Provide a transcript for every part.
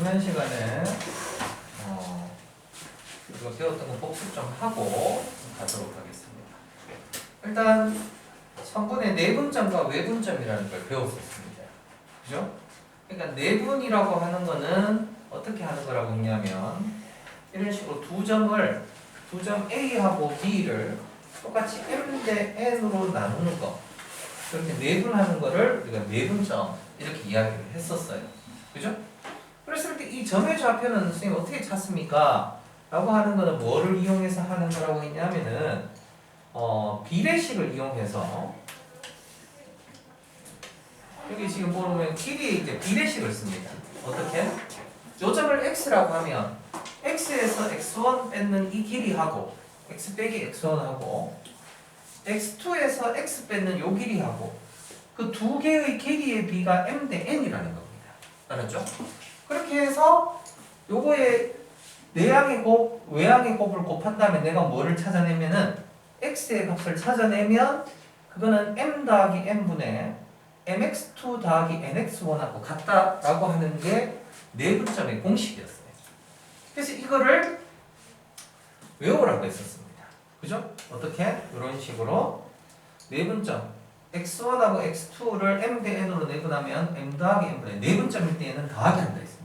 지난 시간에 우리가 배웠던 거 복습 좀 하고 가도록 하겠습니다. 일단 성분의 내분점과 외분점이라는 걸 배웠었습니다. 그죠? 그러니까 내분이라고 하는 거는 어떻게 하는 거라고 했냐면 이런 식으로 두 점 A하고 B를 똑같이 M 대 N으로 나누는 거, 그렇게 내분하는 거를 우리가 내분점 이렇게 이야기를 했었어요. 그죠? 그랬을 때 이 점의 좌표는 선생님 어떻게 찾습니까? 라고 하는 거는 뭐를 이용해서 하는 거라고 했냐면은 비례식을 이용해서, 여기 지금 보면 길이에 이제 비례식을 씁니다. 어떻게? 요 점을 x라고 하면 x에서 x1 뺏는 이 길이하고 x 빼기 x1하고 x2에서 x 뺏는 요 길이하고 그 두 개의 길이의 비가 m 대 n이라는 겁니다. 알았죠? 그렇게 해서 요거의 내항의 곱, 외항의 곱을 곱한 다음에 내가 뭐를 찾아내면은 x의 값을 찾아내면 그거는 m 더하기 n분의 mx2 더하기 nx1하고 같다라고 하는 게 내분점의 공식이었어요. 그래서 이거를 외우라고 했었습니다. 그죠? 어떻게? 이런 식으로 내분점 x1하고 x2를 m 대 n으로 내분하면 m 더하기 n분의 내분점일 때에는 더하기 한다 했습니다.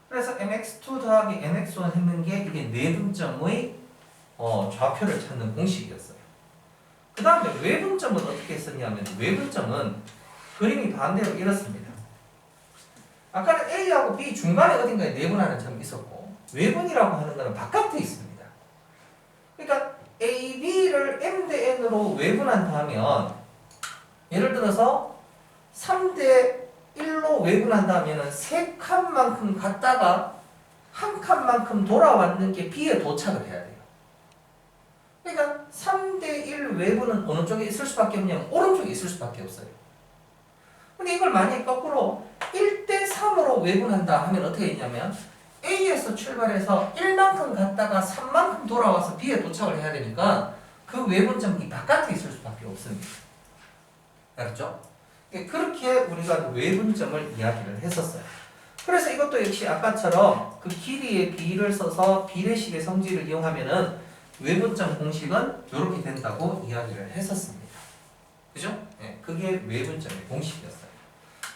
그래서 mx2 더하기 nx1 했는 게 이게 내분점의 좌표를 찾는 공식이었어요. 그 다음에 외분점은 어떻게 했었냐면 외분점은 그림이 반대로 이렇습니다. 아까는 A하고 B 중간에 어딘가에 내분하는 점이 있었고 외분이라고 하는 것은 바깥에 있습니다. 그러니까 A, B를 M 대 N으로 외분한다 하면 예를 들어서 3대 1로 외분한다 하면 3칸만큼 갔다가 한 칸만큼 돌아왔는 게 B에 도착을 해야 돼요. 그러니까 3대 1 외분은 어느 쪽에 있을 수밖에 없냐면 오른쪽에 있을 수밖에 없어요. 근데 이걸 만약에 거꾸로 1대 3으로 외분한다 하면 어떻게 했냐면 A에서 출발해서 1만큼 갔다가 3만큼 돌아와서 B에 도착을 해야 되니까 그 외분점이 바깥에 있을 수밖에 없습니다. 알았죠? 그렇게 우리가 외분점을 이야기를 했었어요. 그래서 이것도 역시 아까처럼 그 길이의 B를 써서 비례식의 성질을 이용하면은 외분점 공식은 이렇게 된다고 이야기를 했었습니다. 그죠? 네, 그게 외분점의 공식이었어요.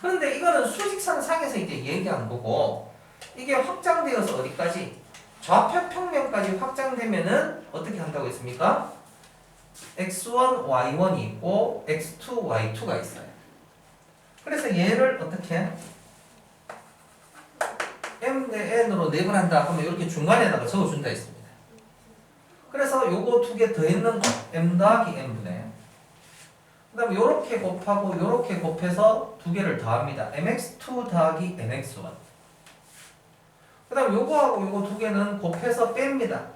그런데 이거는 수직선 상에서 이제 얘기한 거고, 이게 확장되어서 어디까지? 좌표 평면까지 확장되면은 어떻게 한다고 했습니까? x1, y1이 있고 x2, y2가 있어요. 그래서 얘를 어떻게? m 대 n으로 내분한다 하면 이렇게 중간에다가 적어준다 했습니다. 그래서 요거 두 개 더했는 거 m 더하기 n분의, 그 다음에 요렇게 곱하고 요렇게 곱해서 두 개를 더합니다. mx2 더하기 nx1. 그 다음에 요거하고 요거 두 개는 곱해서 뺍니다.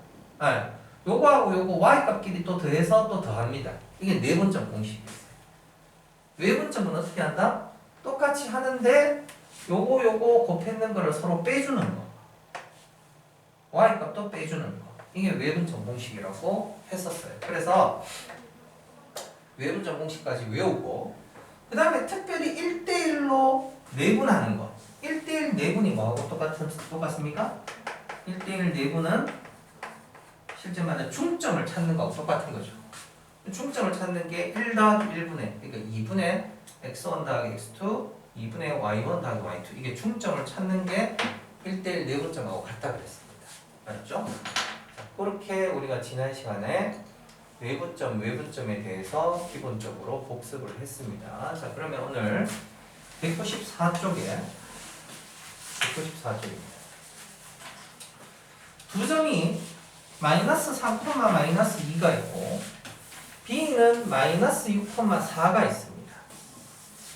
요거하고 요거 y값끼리 또 더해서 또 더합니다. 이게 내분점 공식이었어요. 외분점은 어떻게 한다? 똑같이 하는데 요거 곱했는 거를 서로 빼주는 거, y값도 빼주는 거, 이게 외분점 공식이라고 했었어요. 그래서 외분점 공식까지 외우고, 그 다음에 특별히 1대1로 내분하는 거, 1대1 내분이 뭐하고 똑같습니까? 1대1 내분은 실제 말하는 중점을 찾는 거하고 똑같은 거죠. 중점을 찾는 게 1 더하기 1분의, 그러니까 2분의 x1 더하기 x2, 2분의 y1 더하기 y2, 이게 중점을 찾는 게 1대1 내분점하고 같다 그랬습니다. 알았죠? 자, 그렇게 우리가 지난 시간에 외분점, 외분점에 대해서 기본적으로 복습을 했습니다. 자, 그러면 오늘 194쪽입니다. 두 점이 마이너스 3, 마이너스 2가 있고 B는 마이너스 6,4가 있습니다.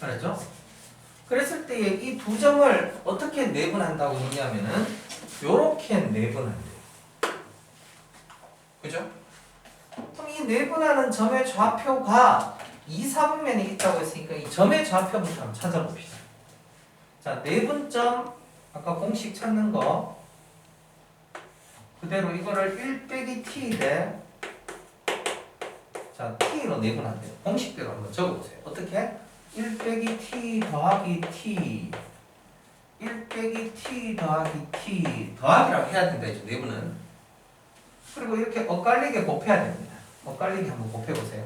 알았죠? 그랬을 때에 이 두 점을 어떻게 내분한다고 했냐면은 요렇게 내분한대요. 그죠? 그럼 이 내분하는 점의 좌표가 2, 4분면에 있다고 했으니까 이 점의 좌표부터 한번 찾아봅시다. 자, 내분점 아까 공식 찾는 거 그대로 이거를 1 빼기 t 대, 자, t로 내분한대요. 공식대로 한번 적어보세요. 어떻게? 1 빼기 t 더하기 t 1 빼기 t 더하기 t 더하기라고 해야 된다 이죠. 내부는. 그리고 이렇게 엇갈리게 곱해야 됩니다. 엇갈리게 한번 곱해보세요.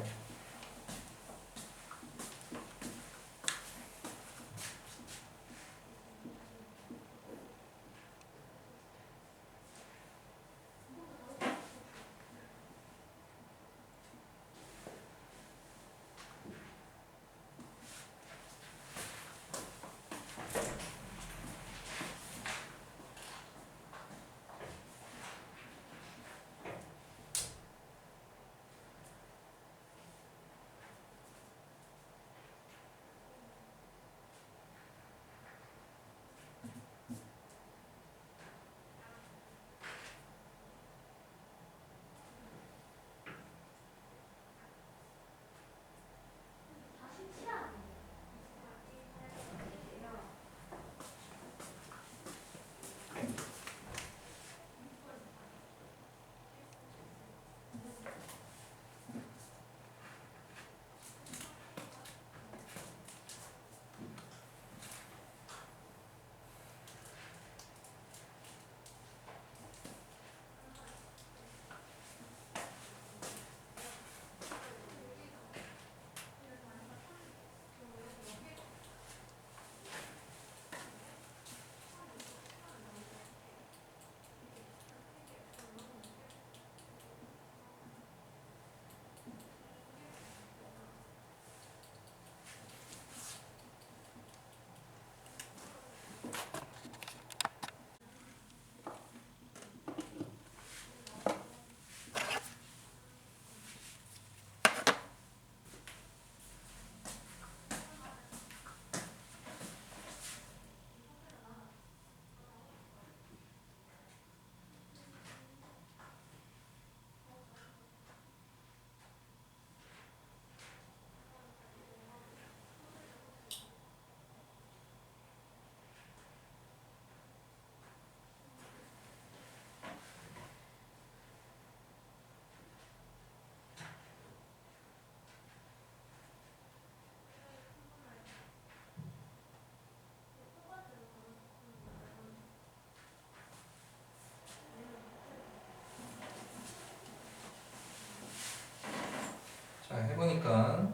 자, 해보니까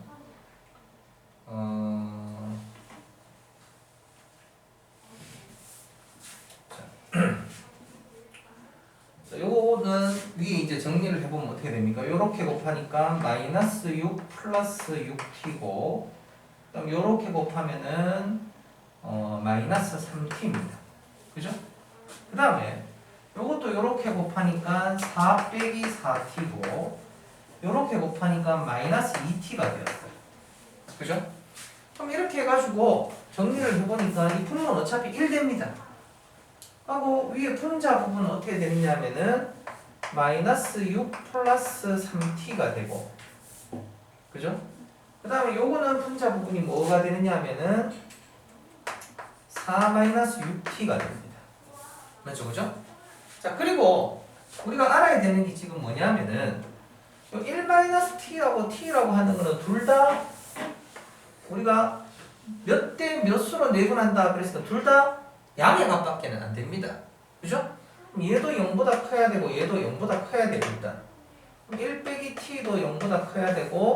자, 요거는 위에 이제 정리를 해보면 어떻게 됩니까? 요렇게 곱하니까 마이너스 6 플러스 6t고, 그다음 요렇게 곱하면은 마이너스 3t입니다. 그죠? 그 다음에 요것도 요렇게 곱하니까 4 빼기 4t고, 요렇게 곱하니까 마이너스 2t가 되었어요. 그죠? 그럼 이렇게 해가지고 정리를 해보니까 이 분모는 어차피 1 됩니다. 하고 위에 분자 부분은 어떻게 되느냐면은 마이너스 6 플러스 3t가 되고, 그죠? 그 다음에 요거는 분자 부분이 뭐가 되느냐면은 4 마이너스 6t가 됩니다. 맞죠? 그죠? 자, 그리고 우리가 알아야 되는 게 지금 뭐냐면은 1-t라고 t라고 하는 거는 둘 다 우리가 몇 대 몇 수로 내분한다 그랬으니까 둘 다 양의 값밖에는 안 됩니다. 그죠? 그럼 얘도 0보다 커야 되고 얘도 0보다 커야 되고 일단. 그럼 1 빼기 t도 0보다 커야 되고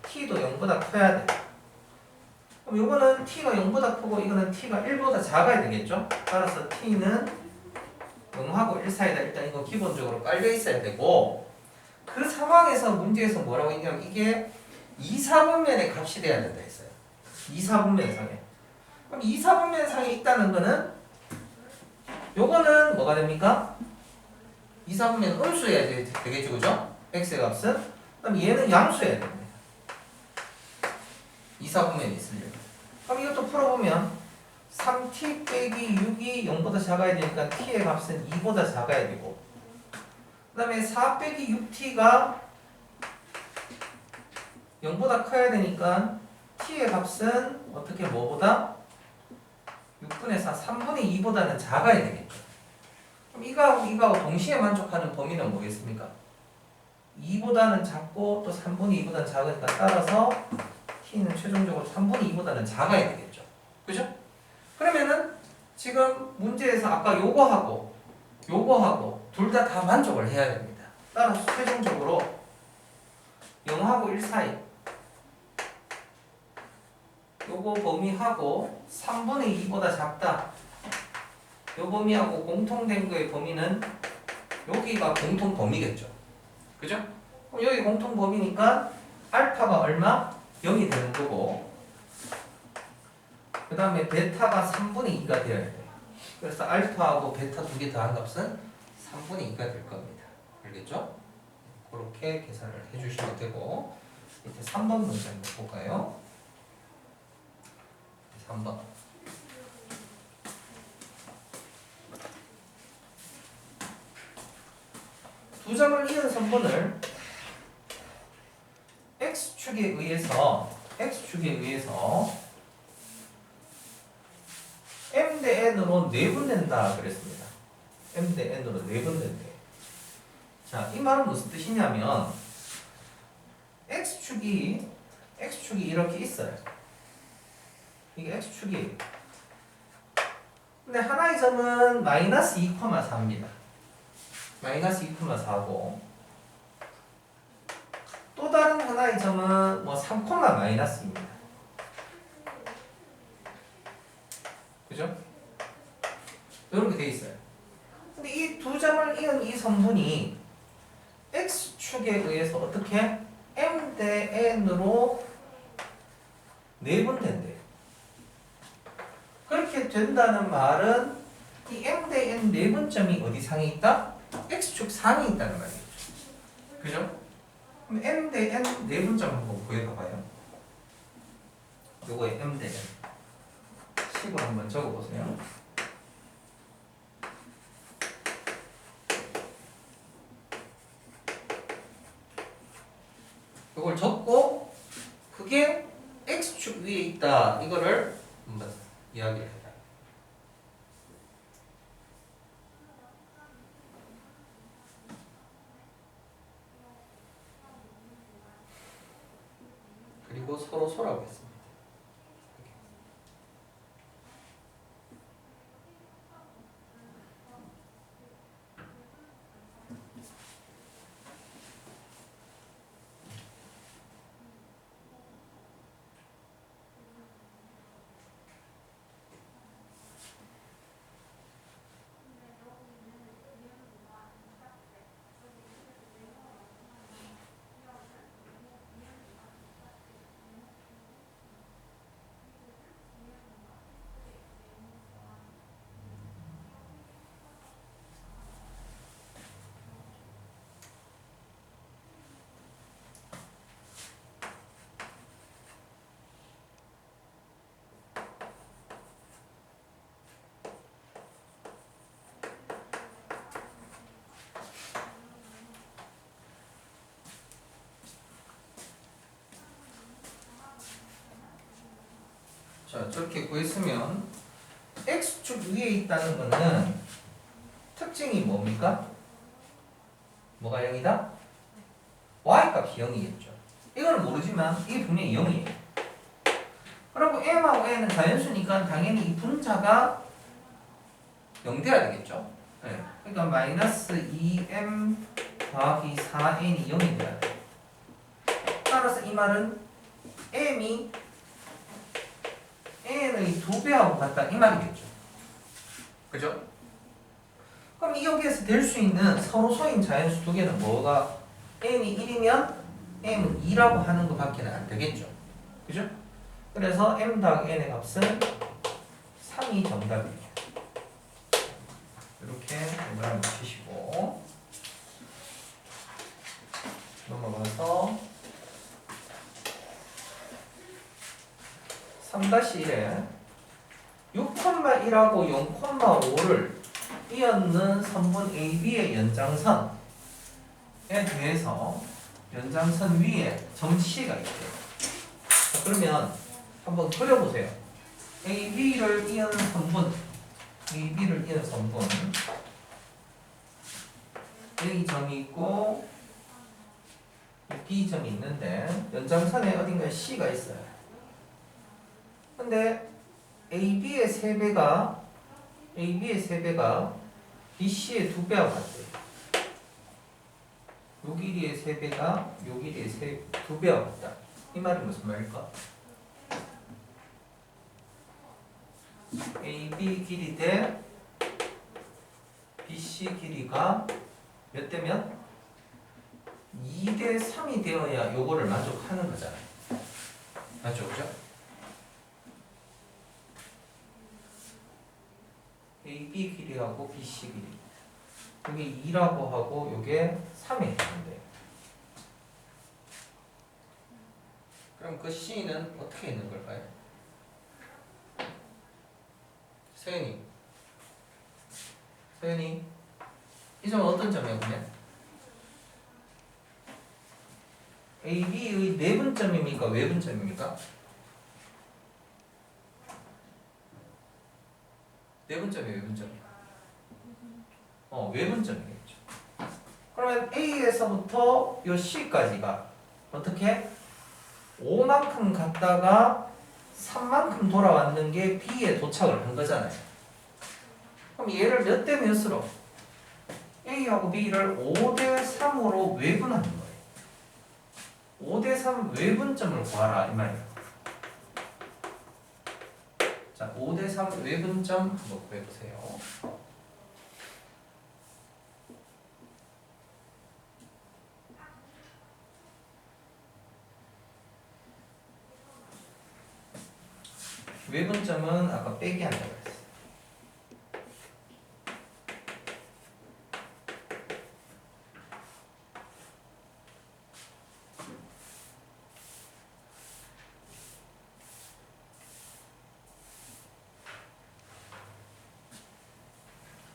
t도 0보다 커야 돼. 그럼 이거는 t가 0보다 크고 이거는 t가 1보다 작아야 되겠죠? 따라서 t는 0하고 1 사이다. 일단 이거 기본적으로 깔려 있어야 되고, 그 상황에서 문제에서 뭐라고 했냐면 이게 2, 4분면의 값이 돼야 된다 했어요. 2, 4분면 상에. 그럼 2, 4분면 상에 있다는 거는 요거는 뭐가 됩니까? 2, 4분면 음수여야 되겠죠, 그죠? x의 값은. 그럼 얘는 양수여야 됩니다. 2, 4분면이 있으려면. 그럼 이것도 풀어보면 3t 빼기 6이 0보다 작아야 되니까 t의 값은 2보다 작아야 되고, 그 다음에 4 빼기 6t가 0보다 커야 되니까 t의 값은 어떻게 뭐보다? 6분의 4, 3분의 2보다는 작아야 되겠죠. 그럼 이거하고 동시에 만족하는 범위는 뭐겠습니까? 2보다는 작고 또 3분의 2보다는 작으니까 따라서 t는 최종적으로 3분의 2보다는 작아야 되겠죠. 그죠? 그러면은 지금 문제에서 아까 요거하고 둘 다 만족을 해야 됩니다. 따라서 최종적으로 0하고 1 사이 요거 범위하고 3분의 2보다 작다. 요 범위하고 공통된 거의 범위는 여기가 공통 범위겠죠. 그죠? 그럼 여기 공통 범위니까 알파가 얼마? 0이 되는 거고 그 다음에 베타가 3분의 2가 되어야 돼요. 그래서 알파하고 베타 두 개 더한 값은 3분의 2가 될 겁니다. 알겠죠? 그렇게 계산을 해주시면 되고 밑에 3번 문제 한번 볼까요? 3번 두 점을 이은 선분을 x축에 의해서 m 대 n으로 내분된다 그랬습니다. m 대 n으로 내분된대. 자, 이 말은 무슨 뜻이냐면 x축이 이렇게 있어요. 이게 x축이. 근데 하나의 점은 마이너스 2,4입니다. 마이너스 2,4고 또 다른 하나의 점은 뭐 3, 마이너스입니다. 그죠? 이렇게 돼 있어요. 근데 이 두 점을 이은 이 선분이 x축에 의해서 어떻게 m 대 n으로 내분된대요. 그렇게 된다는 말은 이 m 대 n 내분점이 어디 상에 있다? x축 상에 있다는 말이에요. 그죠? 그럼 m 대 n 내분점 한번 구해봐봐요. 요거에 m 대 n 식으로 한번 적어보세요. 이걸 적고 그게 x축 위에 있다. 이거를 한번 이야기를 해봐요. 그리고 서로 소라고 했습니다. 자, 저렇게 구했으면 x축 위에 있다는 거는 특징이 뭡니까? 뭐가 0이다? y값이 0이겠죠. 이거는 모르지만 이게 분명히 0이에요. 그리고 m하고 n은 자연수니까 당연히 이 분자가 0 돼야 되겠죠. 네. 그러니까 마이너스 2m 더하기 4n이 0이 돼야 돼요. 따라서 이 말은 m이 n의 2배하고 같다 이 말이겠죠. 그죠? 그럼 여기에서 될 수 있는 서로 소인 자연수 두 개는 뭐가 n이 1이면 m은 2라고 하는 것밖에 안 되겠죠. 그죠? 그래서 m 더하기 n의 값은 3이 정답이에요. 이렇게 연결을 붙이시고 넘어가서 3-1에 6,1하고 0,5를 이었는 선분 AB의 연장선에 대해서 연장선 위에 점 C가 있대요. 자, 그러면 한번 그려보세요. AB를 이은 선분 A 점이 있고 B 점이 있는데 연장선에 어딘가에 C가 있어요. 근데 AB의 3배가 AB의 3배가 BC의 2배하고 같대요. 요 길이의 3배가 요 길이의 2배하고 같다. 이 말이 무슨 말일까? AB 길이 대 BC 길이가 몇 대면? 2대 3이 되어야 요거를 만족하는 거잖아요. 맞죠? 그죠? AB 길이하고 BC 길이. 여기 2라고 하고 요게 3이 있는데. 그럼 그 C는 어떻게 있는 걸까요? 서연이. 이 점은 어떤 점이야 그러면? AB의 내분점입니까? 외분점입니까? 내분점이에요, 외분점이에요. 외분점이겠죠. 그러면 A에서부터 요 C까지가 어떻게? 5만큼 갔다가 3만큼 돌아왔는 게 B에 도착을 한 거잖아요. 그럼 얘를 몇 대 몇으로? A하고 B를 5대 3으로 외분하는 거예요. 5대 3 외분점을 구하라 이 말이에요. 자, 5대 3 외분점 한번 구해보세요. 외분점은 아까 빼기 한다고 했어요.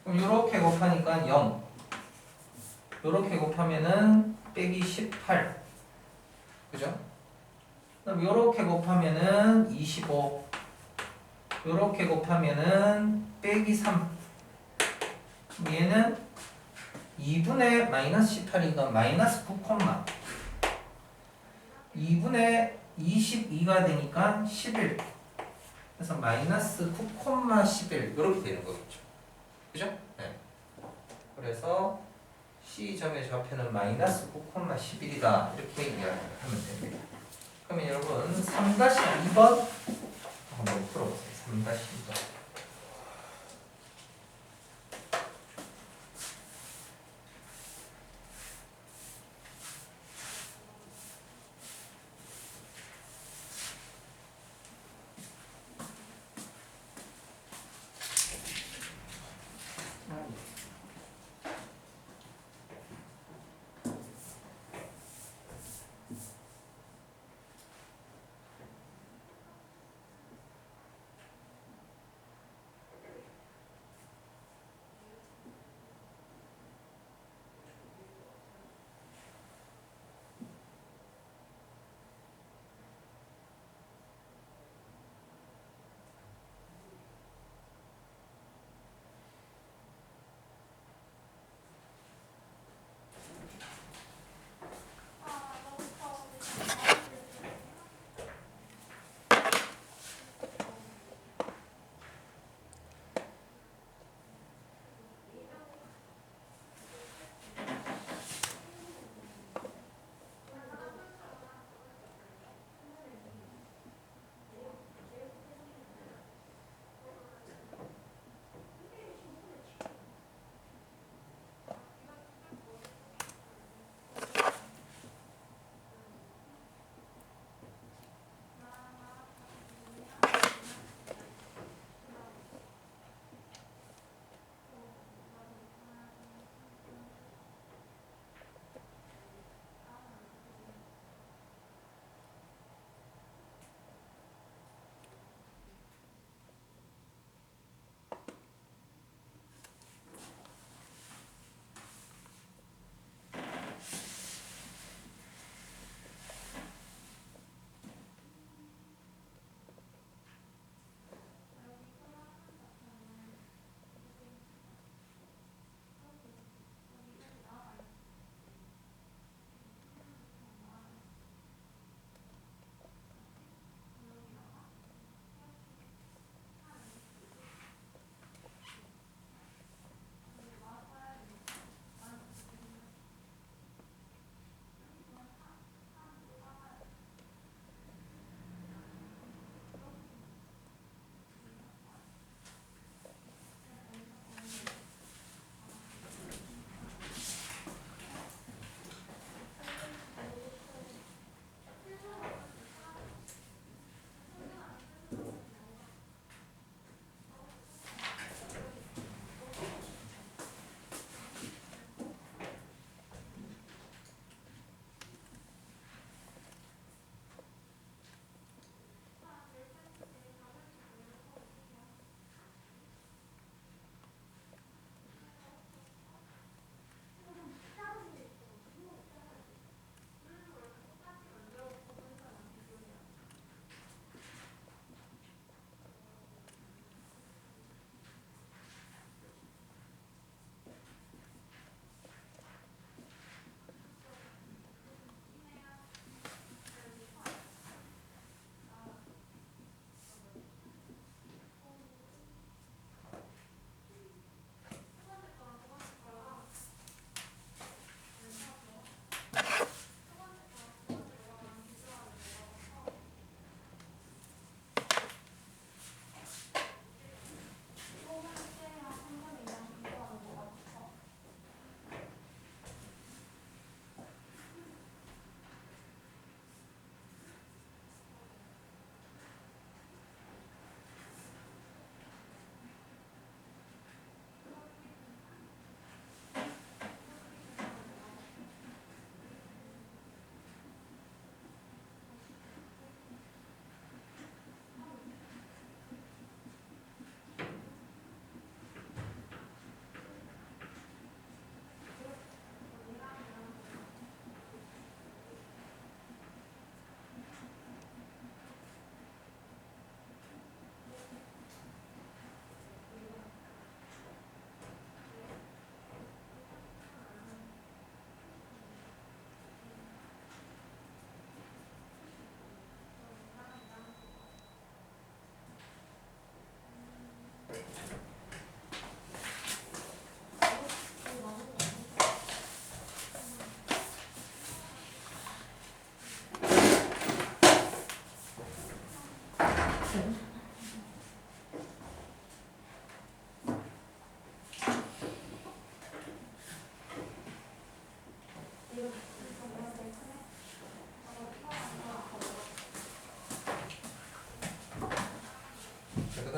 그럼 요렇게 곱하니까 0. 요렇게 곱하면은 빼기 18. 그죠? 그럼 요렇게 곱하면은 25. 요렇게 곱하면은 빼기 3. 얘는 2분의 마이너스 18이니까 마이너스 9, 2분의 22가 되니까 11. 그래서 마이너스 9, 11 이렇게 되는 거겠죠. 그죠? 네. 그래서 C점의 좌표는 마이너스 9, 11이다. 이렇게 이해하면 됩니다. 그러면 여러분 3-2번 한번 풀어보세요. 3-2번.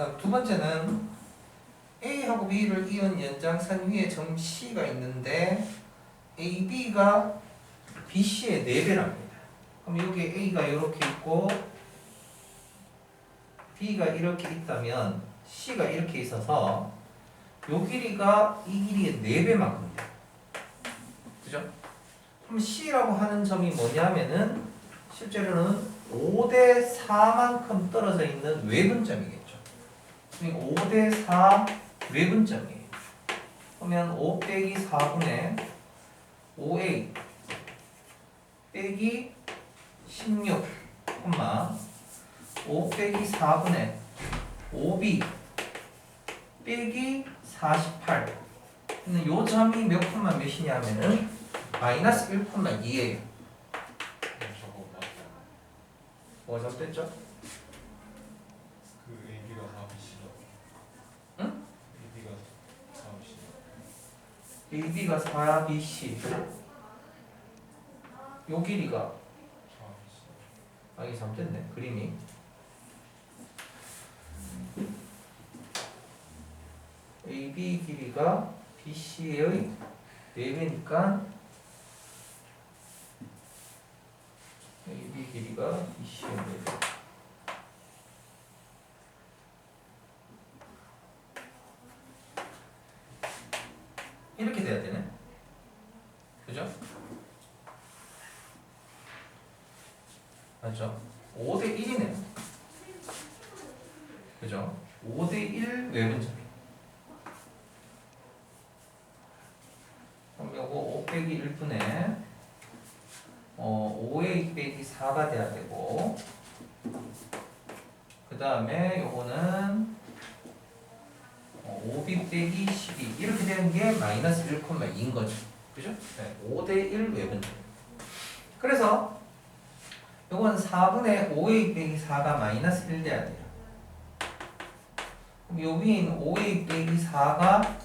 그다음 두 번째는 A하고 B를 이은 연장선 위에 점 C가 있는데 AB가 BC의 4배랍니다. 그럼 여기 A가 이렇게 있고 B가 이렇게 있다면 C가 이렇게 있어서 요 길이가 이 길이의 4배만큼 돼요. 그죠? 그럼 C라고 하는 점이 뭐냐면은 실제로는 5대 4만큼 떨어져 있는 외분점이겠죠. 5대 4 외분점이에요. 그러면 5 빼기 4분의 5A 빼기 16, 5 빼기 4분의 5B 빼기 48. 요 점이 몇 콤마 몇이냐면은 마이너스 1,2예요. 뭐가 잘못됐죠? 그 AB가 4BC죠. 응? AB가 4BC. AB가 4BC. 요 길이가 4BC. 이게 잘못됐네. 그림이. AB 길이가 BC의 4배니까 AB 길이가 BC의 4배. 이렇게 돼야 되네. 그죠? 맞죠? 5대 1이네요. 그죠? 5대 1 외분점이. 그럼 요거 5 빼기 1분의 5a 빼기 4가 돼야 되고, 그 다음에 요거는 5b 빼기 12 이렇게 되는 게 마이너스 1,2인 거죠. 그죠? 네, 5대 1 외분점. 그래서 요건 4분의 5a 빼기 4가 마이너스 1 돼야 돼요. 그럼 요 위에 있는 5a 빼기 4가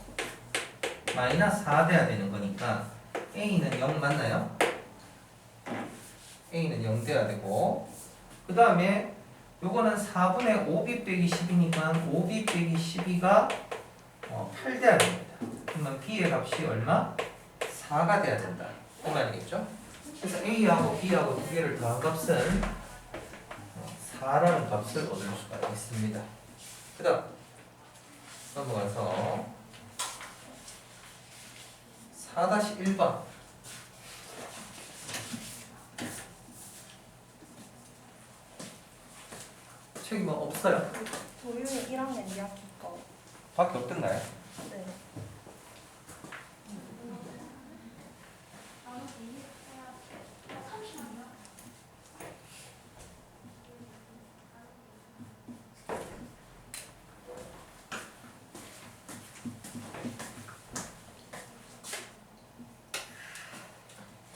마이너스 4 돼야 되는 거니까 a는 0 맞나요? a는 0 돼야 되고, 그 다음에 요거는 4분의 5b 빼기 10이니까 5b 빼기 12가 8 돼야 됩니다. 그러면 b의 값이 얼마? 4가 돼야 된다. 그 말이겠죠? 그래서 a하고 b하고 두 개를 더한 값은 4라는 값을 얻을 수가 있습니다. 그 다음 넘어가서 4-1번. 책이 뭐 없어요? 도윤이 1학년 2학기 거. 밖에 없던가요? 네.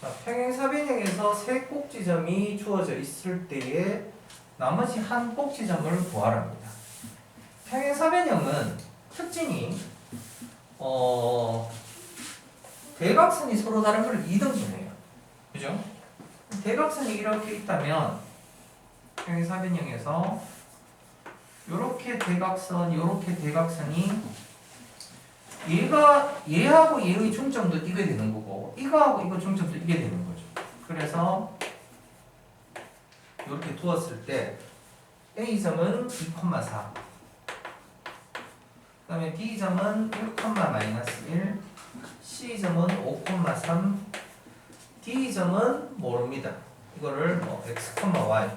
자, 평행사변형에서 세 꼭지점이 주어져 있을 때에 나머지 한 꼭지점을 구하랍니다. 평행사변형은 특징이 대각선이 서로 다른 걸 이등분해요. 그죠? 대각선이 이렇게 있다면 평행사변형에서 요렇게 대각선, 요렇게 대각선이 얘하고 얘의 중점도 이게 되는 거고 이거하고 이거 중점도 이게 되는 거죠. 그래서 이렇게 두었을 때 A점은 2,4, 그 다음에 B점은 1,-1, C점은 5,3, D점은 모릅니다. 이거를 뭐 X, Y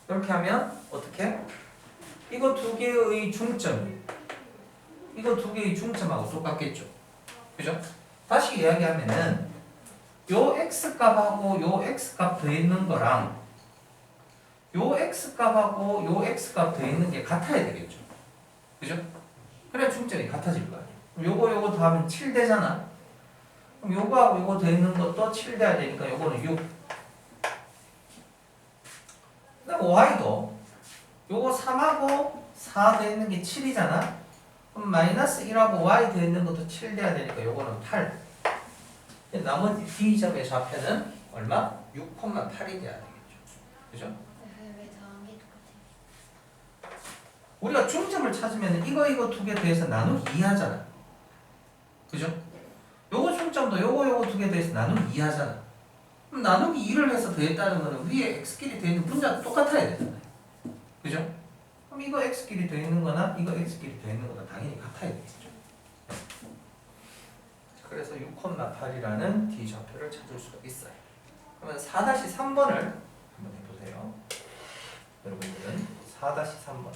이렇게 하면 어떻게? 이거 두 개의 중점, 이거 두 개의 중점하고 똑같겠죠. 그죠? 다시 이야기하면은 요 X값하고 요 X값 더있는 거랑 요 X값하고 요 X값 더있는 게 같아야 되겠죠. 그죠? 그래야 중점이 같아질 거 아니에요. 요거 더하면 7 되잖아. 그럼 요거하고 요거 더있는 것도 7 돼야 되니까 요거는 6. 그다음 Y도 요거 3하고 4 더있는 게 7이잖아. 그럼 마이너스 1하고 y 더있는 것도 7 돼야 되니까 요거는 8. 나머지 D점의 좌표는 얼마? 6,8이 돼야 되겠죠. 그죠? 왜 더한 게 똑같아요? 우리가 중점을 찾으면 이거 두 개 더해서 나누기 2 하잖아. 그죠? 요거 중점도 요거 두 개 더해서 나누기 2 하잖아. 그럼 나누기 2를 해서 더했다는 거는 위에 x끼리 더있는 분자가 똑같아야 되잖아요. 그죠? 그럼 이거 x끼리 더있는 거나 이거 x끼리 더있는 거나 당연히 같아야 되겠죠. 그래서 6,8이라는 D좌표를 찾을 수가 있어요. 그러면 4-3번을 한번 해보세요. 여러분들은 4-3번.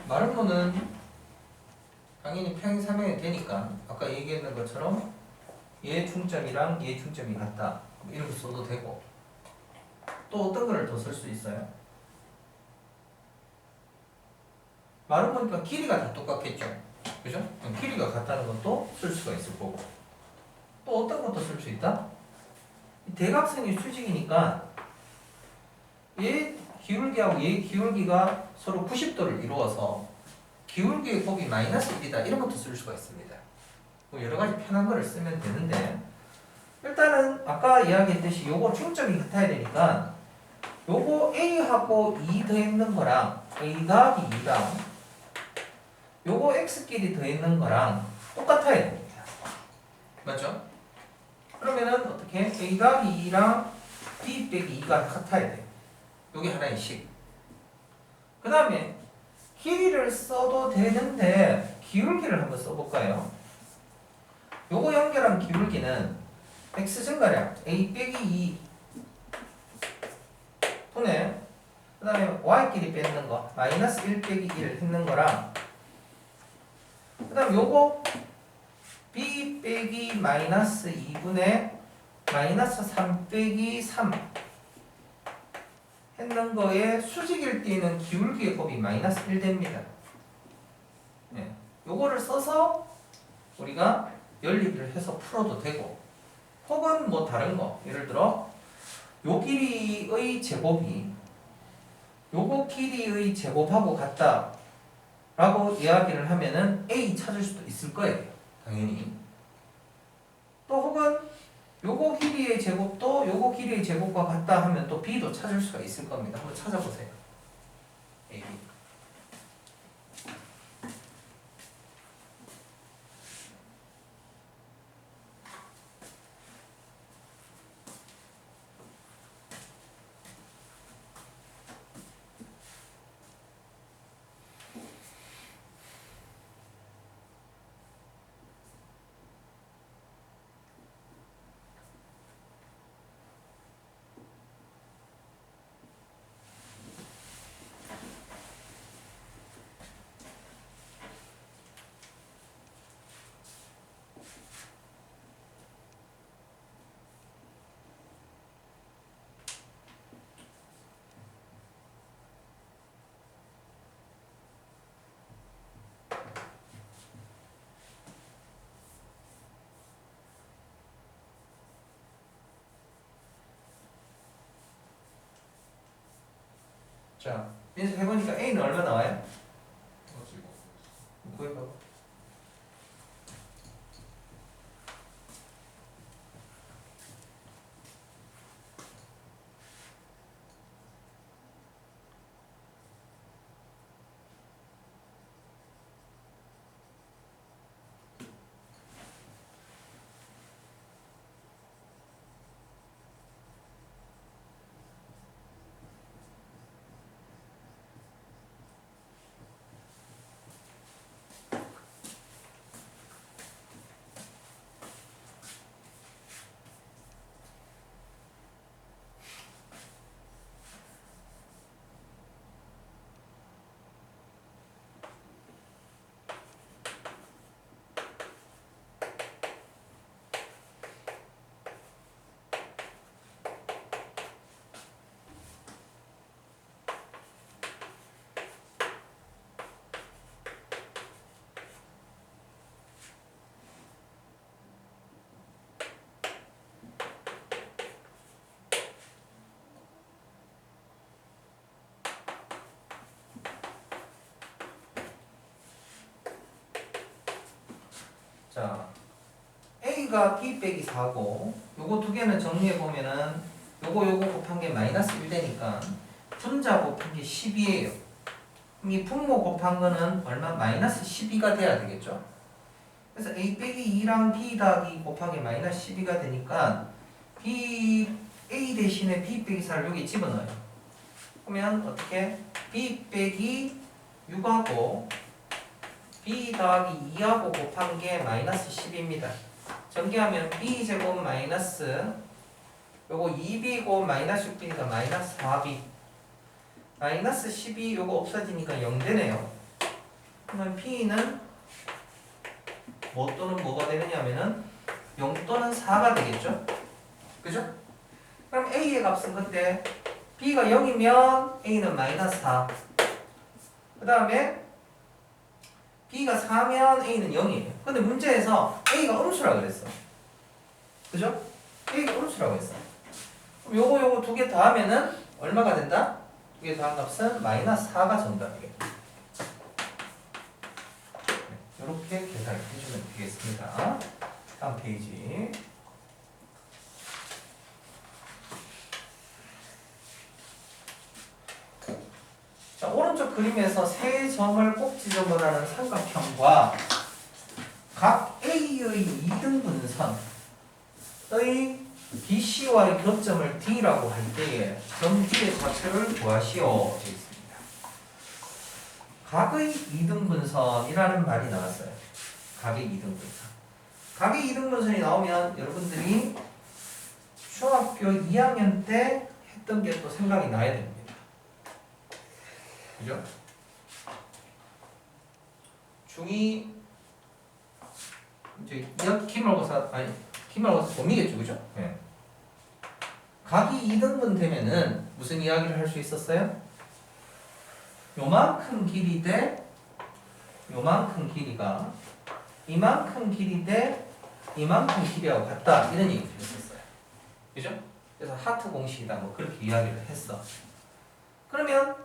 마름모는 당연히 평행사면이 되니까 아까 얘기했는 것처럼 얘 중점이랑 얘 중점이 같다 이렇게 써도 되고, 또 어떤 거를 더 쓸 수 있어요? 마름모니까 길이가 다 똑같겠죠. 그죠? 그럼 길이가 같다는 것도 쓸 수가 있을 거고, 또 어떤 것도 쓸 수 있다? 이 대각선이 수직이니까 얘 기울기하고 얘 기울기가 서로 90도를 이루어서 기울기의 곱이 마이너스 1이다 이런 것도 쓸 수가 있습니다. 뭐 여러 가지 편한 거를 쓰면 되는데, 일단은 아까 이야기했듯이 요거 중점이 같아야 되니까 요거 A하고 2 더있는 거랑 A 더하기 2랑 요거 X끼리 더있는 거랑 똑같아야 됩니다. 맞죠? 그러면은 어떻게? A 더하기 2랑 B 빼기 2가 같아야 돼요. 요게 하나의 식. 그 다음에 길이를 써도 되는데 기울기를 한번 써볼까요? 요거 연결한 기울기는 x 증가량 a 빼기 2 분의 그 다음에 y끼리 뺏는 거 마이너스 1 빼기 1 했는 거랑, 그 다음 요거 b 빼기 마이너스 2분의 마이너스 3 빼기 3 했는 거에 수직일 때는 기울기의 곱이 마이너스 1 됩니다. 네. 요거를 써서 우리가 연립을 해서 풀어도 되고, 혹은 뭐 다른 거, 예를 들어 요 길이의 제곱이 요거 길이의 제곱하고 같다 라고 이야기를 하면은 A 찾을 수도 있을 거예요. 당연히. 또 혹은 요거 길이의 제곱도 요거 길이의 제곱과 같다 하면 또 B도 찾을 수가 있을 겁니다. 한번 찾아보세요. A, B. 자, 민수 해보니까 A는 얼마 나와요? 가지고 구해봐. 자, A가 B 빼기 4고 요거 두 개는 정리해 보면은 요거 곱한 게 마이너스 1 되니까 분자 곱한 게 10이에요. 그럼 이 분모 곱한 거는 얼마? 마이너스 12가 돼야 되겠죠? 그래서 A 빼기 2랑 B 더하기 곱하기 마이너스 12가 되니까 A 대신에 B 빼기 4를 여기 집어넣어요. 그러면 어떻게? B 빼기 6하고 B 더하기 2하고 곱한 게 마이너스 10입니다. 전개하면 B제곱 마이너스 요거 2B고 마이너스 6B니까 마이너스 4B 마이너스 12 요거 없어지니까 0 되네요. 그러면 B는 뭐 또는 뭐가 되느냐면은 0 또는 4가 되겠죠? 그죠? 그럼 A의 값은 그때 B가 0이면 A는 마이너스 4 그 다음에 B가 4면 A는 0이에요. 근데 문제에서 A가 음수라 그랬어. 그죠? A가 음수라고 했어. 그럼 요거 두 개 더하면은 얼마가 된다? 두 개 더한 값은 마이너스 4가 정답이겠다. 이렇게 계산해 주면 되겠습니다. 다음 페이지. 자, 오른쪽 그림에서 세 점을 꼭 지점을 삼각형과 각 A의 2등분선의 BC와의 교점을 D라고 할 때에 점 D의 좌표를 구하시오 되어 있습니다. 각의 2등분선이라는 말이 나왔어요. 각의 2등분선. 각의 2등분선이 나오면 여러분들이 중학교 2학년 때 했던 게 또 생각이 나야 됩니다. 그죠? 중2 이제 기말고사 봄이겠죠, 그죠? 네. 각이 2등분 되면은 무슨 이야기를 할 수 있었어요? 요만큼 길이 대 요만큼 길이가 이만큼 길이 대 이만큼 길이하고 같다 이런 얘기를 했었어요. 그죠? 그래서 하트 공식이다 뭐 그렇게 이야기를 했어. 그러면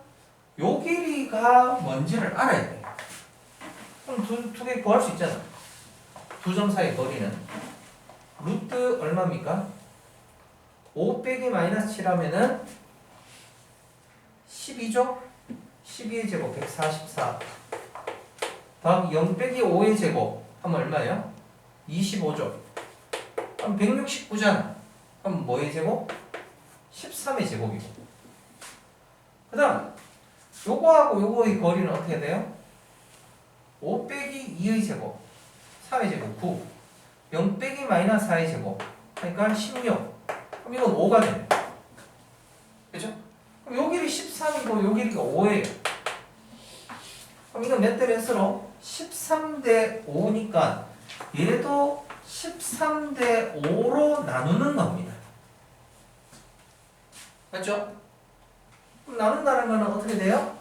요 길이가 뭔지를 알아야 돼. 그럼 두 개 구할 수 있잖아. 두 점 사이 거리는 루트 얼마입니까? 5 빼기 마이너스 7하면은 12죠? 12의 제곱 144 다음 0 빼기 5의 제곱 하면 얼마예요? 25죠? 그럼 169잖아. 그럼 뭐의 제곱? 13의 제곱이고 그 다음 요거하고 요거의 거리는 어떻게 돼요? 5 빼기 2의 제곱 3의 제곱 9 0 빼기 마이너스 4의 제곱 그러니까 16 그럼 이건 5가 되네. 그죠? 그럼 요 길이 13이고 요 길이가 5예요. 그럼 이건 몇 대 몇으로? 13대 5니까 얘도 13대 5로 나누는 겁니다. 맞죠? 그럼 나눈다는 거는 어떻게 돼요?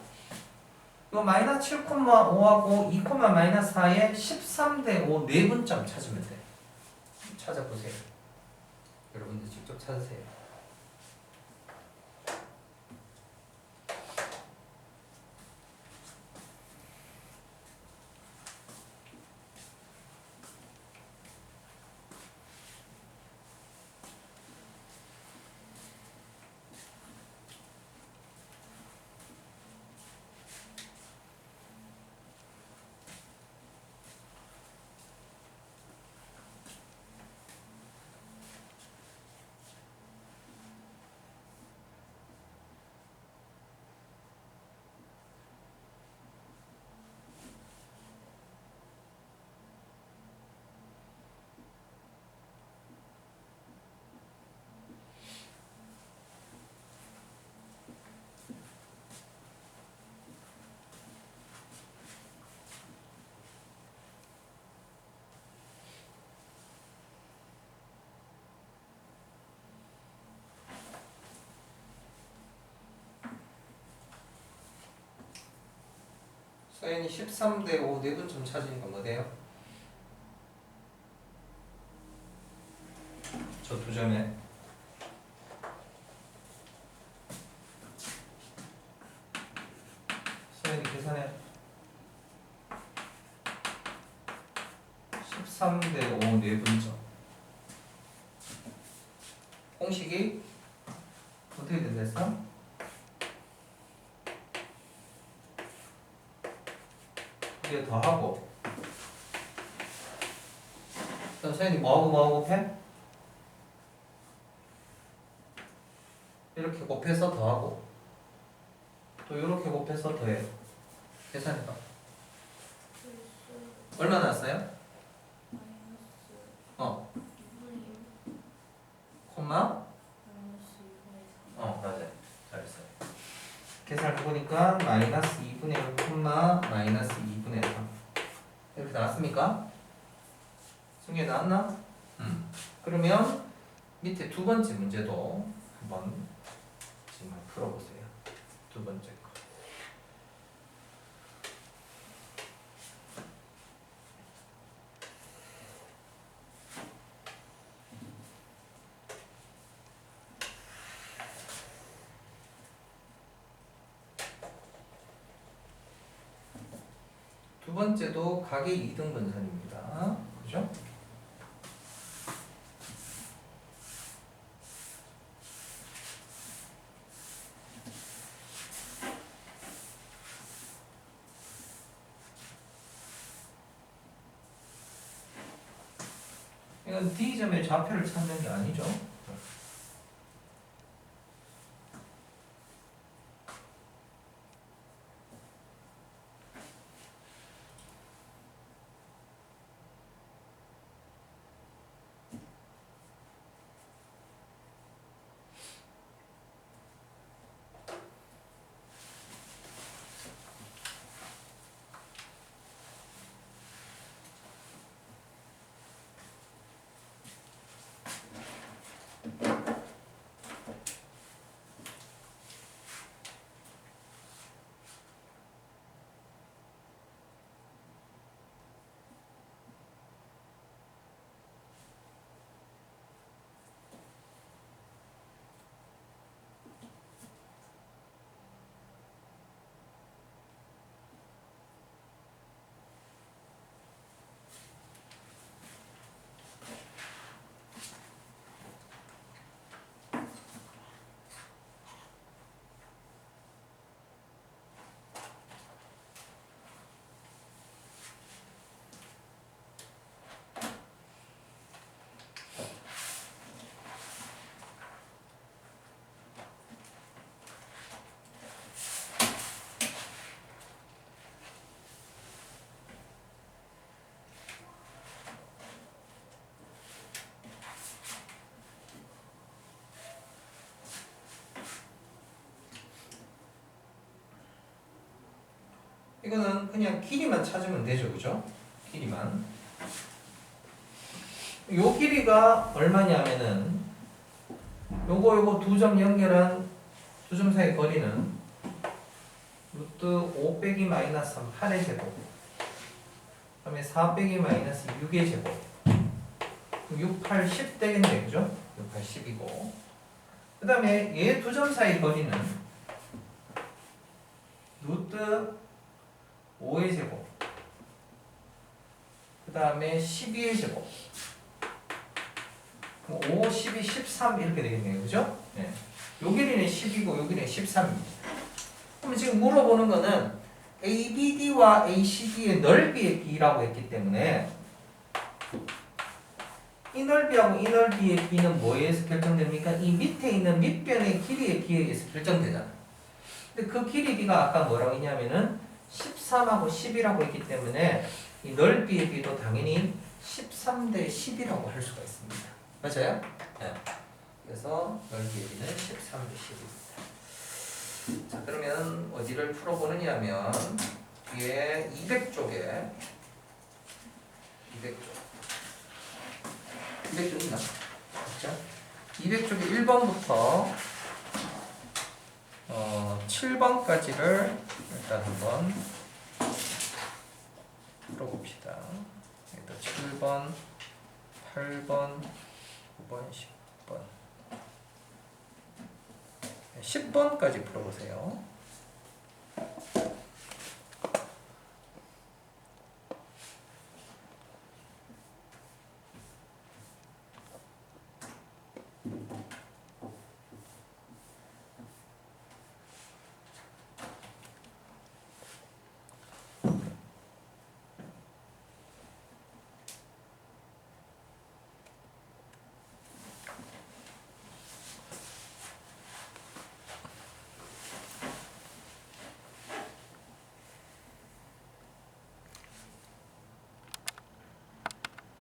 요 마이너스 7,5하고 2, 마이너스 4에 13대 5 네 분점 찾으면 돼요. 찾아보세요. 여러분들 직접 찾으세요. 서현이 13대 5 내분점 찾으니까 뭐 돼요? 저 두 점에 서현이 계산해. 13대 5 내분점 공식이 어떻게 됐어? 이제 더하고 그럼 서현이 뭐하고 곱해? 이렇게 곱해서 더하고 또 이렇게 곱해서 더해. 계산해봐. 얼마 나왔어요? 콤마? 맞아요. 잘했어요. 계산해보니까 마이너스 2분의 1 콤마 마이너스 2분의 3 이렇게 나왔습니까? 승리에 나왔나? 그러면 밑에 두 번째 문제도 한번 지금 풀어보세요. 두 번째 거. 두 번째도 각의 2등 분선입니다. 그죠? 이건 D점의 좌표를 찾는 게 아니죠. 이거는 그냥 길이만 찾으면 되죠, 그죠? 길이만. 요 길이가 얼마냐면은 요거 두 점 연결한 두 점 사이 거리는 루트 5 빼기 마이너스 3 8의 제곱 그 다음에 4 빼기 마이너스 6의 제곱 그럼 6, 8, 10 되겠네, 그죠? 6, 8, 10이고 그 다음에 얘 두 점 사이 거리는 루트 5의 제곱 그 다음에 12의 제곱 5, 12, 13 이렇게 되겠네요, 그죠? 네. 요 길이는 10이고 요 길이는 13입니다. 그럼 지금 물어보는 거는 ABD와 ACD의 넓이의 비라고 했기 때문에 이 넓이하고 이 넓이의 비는 뭐에 의해서 결정됩니까? 이 밑에 있는 밑변의 길이의 비에 의해서 결정되잖아. 근데 그 길이 비가 아까 뭐라고 했냐면은 13하고 10이라고 했기 때문에 이 넓이의 비도 당연히 13대 10이라고 할 수가 있습니다. 맞아요? 네. 그래서 넓이의 비는 13대 10입니다. 자, 그러면 어디를 풀어보느냐 하면 뒤에 200쪽에 200쪽 있나? 그렇죠? 200쪽에 1번부터 7번까지를 일단 한번 풀어봅시다. 일단 7번, 8번, 9번, 10번. 10번까지 풀어보세요.